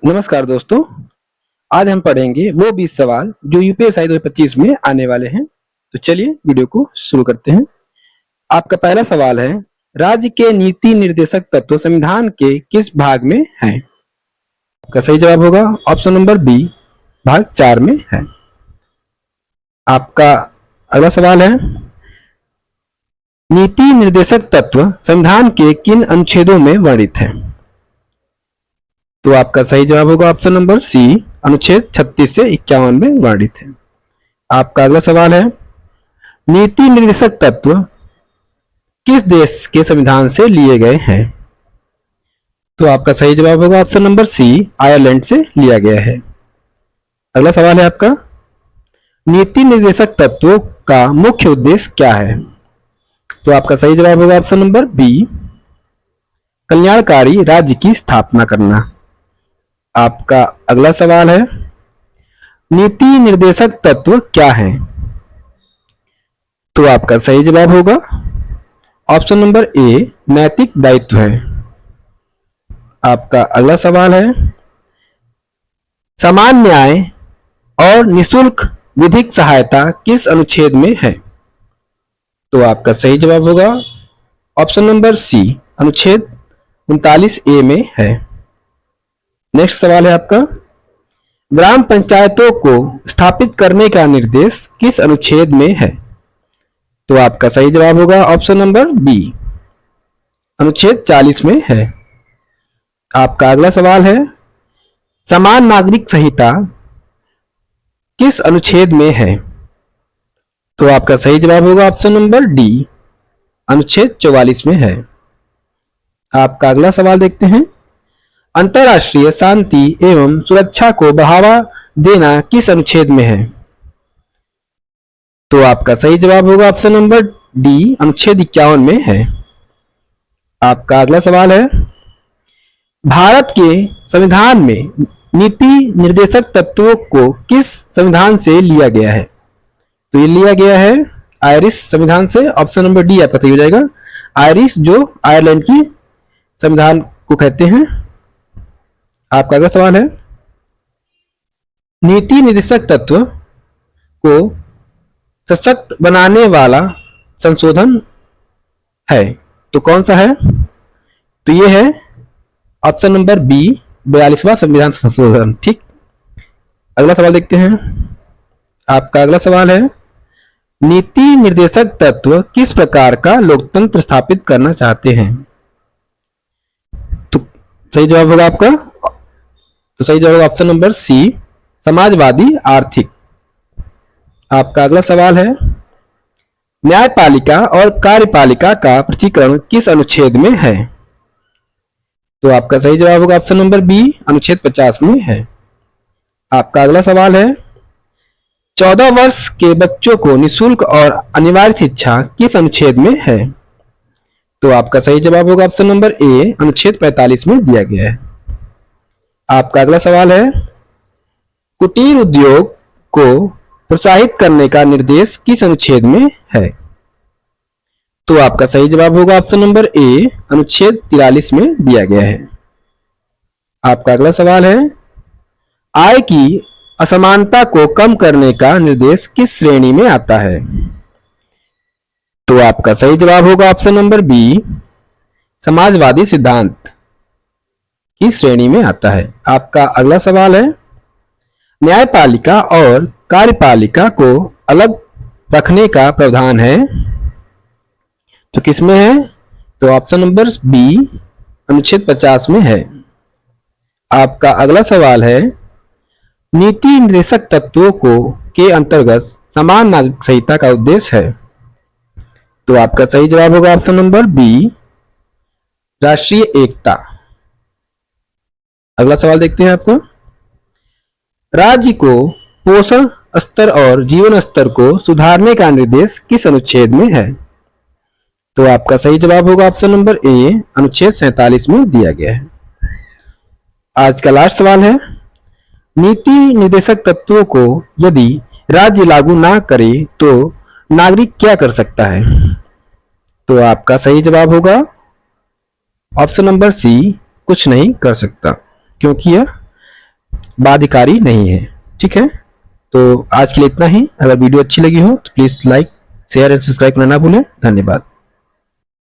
नमस्कार दोस्तों। आज हम पढ़ेंगे वो 20 सवाल जो यूपीएससी 2025 में आने वाले हैं। तो चलिए वीडियो को शुरू करते हैं। आपका पहला सवाल है, राज्य के नीति निर्देशक तत्व संविधान के किस भाग में हैं? आपका सही जवाब होगा ऑप्शन नंबर बी, भाग 4 में है। आपका अगला सवाल है, नीति निर्देशक तत्व संविधान के किन अनुच्छेदों में वर्णित है? तो आपका सही जवाब होगा ऑप्शन नंबर सी, अनुच्छेद 36 से 51 में वर्णित है। आपका अगला सवाल है, नीति निर्देशक तत्व किस देश के संविधान से लिए गए हैं? तो आपका सही जवाब होगा ऑप्शन नंबर सी, आयरलैंड से लिया गया है। अगला सवाल है आपका, नीति निर्देशक तत्वों का मुख्य उद्देश्य क्या है? तो आपका सही जवाब होगा ऑप्शन नंबर बी, कल्याणकारी राज्य की स्थापना करना। आपका अगला सवाल है, नीति निर्देशक तत्व क्या है? तो आपका सही जवाब होगा ऑप्शन नंबर ए, नैतिक दायित्व है। आपका अगला सवाल है, समान न्याय और निशुल्क विधिक सहायता किस अनुच्छेद में है? तो आपका सही जवाब होगा ऑप्शन नंबर सी, अनुच्छेद 39A में है। नेक्स्ट सवाल है आपका, ग्राम पंचायतों को स्थापित करने का निर्देश किस अनुच्छेद में है? तो आपका सही जवाब होगा ऑप्शन नंबर बी, अनुच्छेद 40 में है। आपका अगला सवाल है, समान नागरिक संहिता किस अनुच्छेद में है? तो आपका सही जवाब होगा ऑप्शन नंबर डी, अनुच्छेद 44 में है। आपका अगला सवाल देखते हैं, अंतर्राष्ट्रीय शांति एवं सुरक्षा को बढ़ावा देना किस अनुच्छेद में है? तो आपका सही जवाब होगा ऑप्शन नंबर डी, अनुच्छेद 51 में है। आपका अगला सवाल है, भारत के संविधान में नीति निर्देशक तत्वों को किस संविधान से लिया गया है? तो ये लिया गया है आयरिश संविधान से। ऑप्शन नंबर डी आपका सही हो जाएगा, आयरिश जो आयरलैंड की संविधान को कहते हैं। आपका अगला सवाल है, नीति निर्देशक तत्व को सशक्त बनाने वाला संशोधन है तो कौन सा है? तो ये है ऑप्शन नंबर बी, 42वां संविधान संशोधन। ठीक, अगला सवाल देखते हैं। आपका अगला सवाल है, नीति निर्देशक तत्व किस प्रकार का लोकतंत्र स्थापित करना चाहते हैं? तो सही जवाब होगा आपका, तो सही जवाब ऑप्शन नंबर सी, समाजवादी आर्थिक। आपका अगला सवाल है, न्यायपालिका और कार्यपालिका का पृथक्करण किस अनुच्छेद में है? तो आपका सही जवाब होगा ऑप्शन नंबर बी, अनुच्छेद 50 में है। आपका अगला सवाल है, 14 वर्ष के बच्चों को निःशुल्क और अनिवार्य शिक्षा किस अनुच्छेद में है? तो आपका सही जवाब होगा ऑप्शन नंबर ए, अनुच्छेद 45 में दिया गया है। आपका अगला सवाल है, कुटीर उद्योग को प्रोत्साहित करने का निर्देश किस अनुच्छेद में है? तो आपका सही जवाब होगा ऑप्शन नंबर ए, अनुच्छेद 43 में दिया गया है। आपका अगला सवाल है, आय की असमानता को कम करने का निर्देश किस श्रेणी में आता है? तो आपका सही जवाब होगा ऑप्शन नंबर बी, समाजवादी सिद्धांत की श्रेणी में आता है। आपका अगला सवाल है, न्यायपालिका और कार्यपालिका को अलग रखने का प्रावधान है तो किसमें है? तो ऑप्शन नंबर बी, अनुच्छेद 50 में है। आपका अगला सवाल है, नीति निर्देशक तत्वों को के अंतर्गत समान नागरिक संहिता का उद्देश्य है। तो आपका सही जवाब होगा ऑप्शन नंबर बी, राष्ट्रीय एकता। अगला सवाल देखते हैं आपको, राज्य को पोषण स्तर और जीवन स्तर को सुधारने का निर्देश किस अनुच्छेद में है? तो आपका सही जवाब होगा ऑप्शन नंबर ए, अनुच्छेद 47 में दिया गया है। आज का लास्ट सवाल है, नीति निर्देशक तत्वों को यदि राज्य लागू ना करे तो नागरिक क्या कर सकता है? तो आपका सही जवाब होगा ऑप्शन नंबर सी, कुछ नहीं कर सकता, क्योंकि यह बाध्यकारी नहीं है। ठीक है, तो आज के लिए इतना ही। अगर वीडियो अच्छी लगी हो तो please like, share and subscribe करना ना भूलें। धन्यवाद।